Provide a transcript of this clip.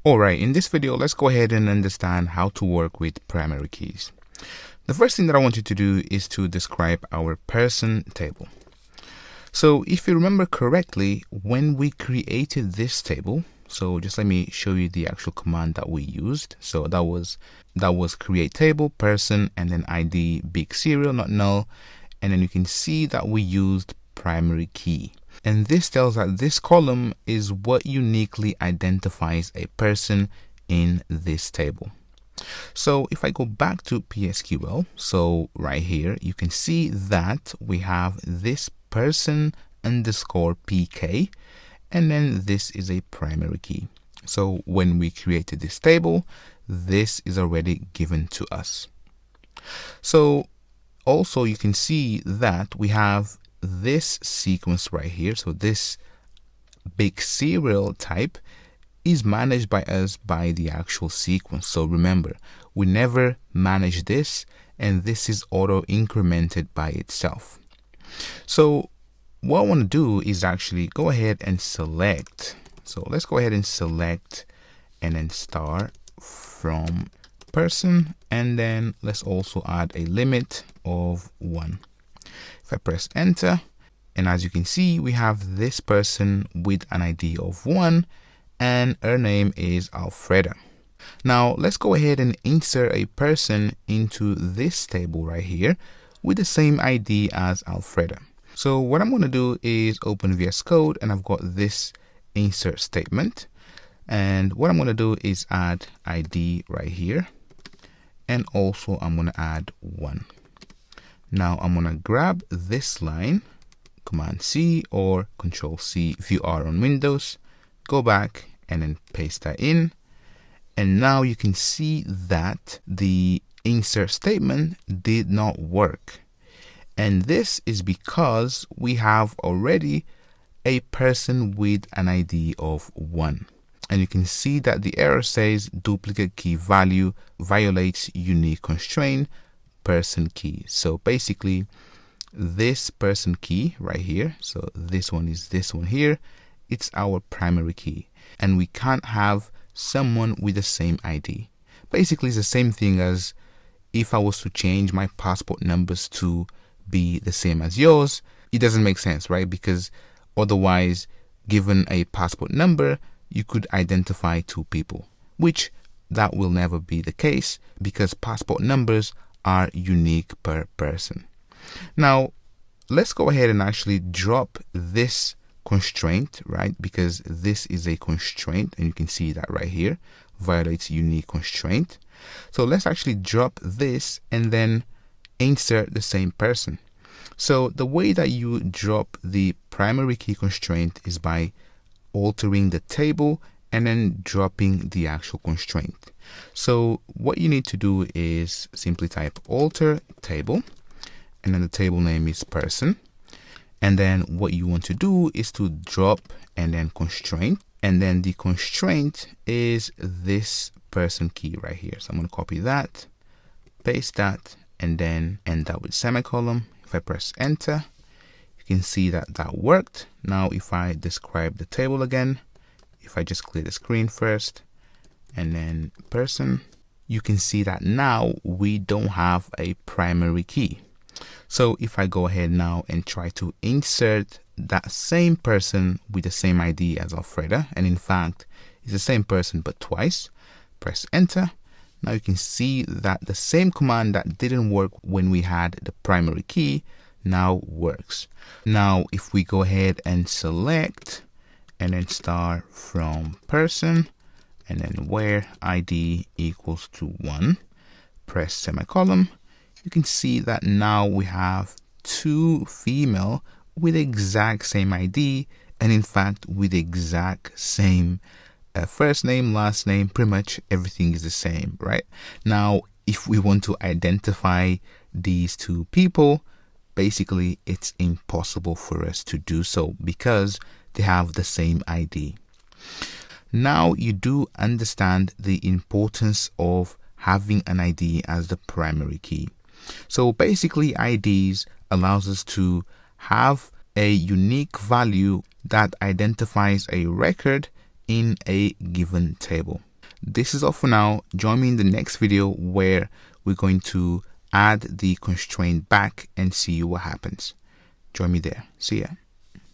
Alright, in this video, let's go ahead and understand how to work with primary keys. The first thing that I want you to do is to describe our person table. So if you remember correctly, when we created this table, so just let me show you the actual command that we used. So that was create table, person, and then ID big serial, not null. And then you can see that we used primary key. And this tells that this column is what uniquely identifies a person in this table. So if I go back to PSQL, so right here, you can see that we have this person underscore PK, and then this is a primary key. So when we created this table, this is already given to us. So also you can see that we have this sequence right here. So this big serial type is managed by us by the actual sequence. So remember, we never manage this, and this is auto incremented by itself. So what I want to do is actually go ahead and select. So let's go ahead and select and then start from person, and then let's also add a limit of 1. If I press enter, and as you can see, we have this person with an ID of 1, and her name is Alfreda. Now let's go ahead and insert a person into this table right here with the same ID as Alfreda. So what I'm going to do is open VS Code, and I've got this insert statement. And what I'm going to do is add ID right here. And also I'm going to add 1. Now I'm going to grab this line, Command C or Control C if you are on Windows, go back and then paste that in. And now you can see that the insert statement did not work. And this is because we have already a person with an ID of 1. And you can see that the error says duplicate key value violates unique constraint person key. So basically this person key right here, so this one is this one here, it's our primary key, and we can't have someone with the same ID. Basically it's the same thing as if I was to change my passport numbers to be the same as yours. It doesn't make sense, right? Because otherwise, given a passport number, you could identify 2 people, which that will never be the case because passport numbers are unique per person. Now let's go ahead and actually drop this constraint, right? Because this is a constraint, and you can see that right here, violates unique constraint. So let's actually drop this and then insert the same person. So the way that you drop the primary key constraint is by altering the table and then dropping the actual constraint. So what you need to do is simply type alter table, and then the table name is person. And then what you want to do is to drop and then constraint, and then the constraint is this person key right here. So I'm going to copy that, paste that, and then end that with semicolon. If I press enter, you can see that that worked. Now if I describe the table again, if I just clear the screen first and then person, you can see that now we don't have a primary key. So if I go ahead now and try to insert that same person with the same ID as Alfreda, and in fact it's the same person but twice, press enter. Now you can see that the same command that didn't work when we had the primary key now works. Now if we go ahead and select and then start from person, and then where ID equals to 1, press semicolon, you can see that now we have 2 female with the exact same ID, and in fact with the exact same first name, last name, pretty much everything is the same, right? Now if we want to identify these 2 people, basically it's impossible for us to do so because they have the same ID. Now you do understand the importance of having an ID as the primary key. So basically IDs allows us to have a unique value that identifies a record in a given table. this is all for now. Join me in the next video where we're going to add the constraint back and see what happens. Join me there. See ya.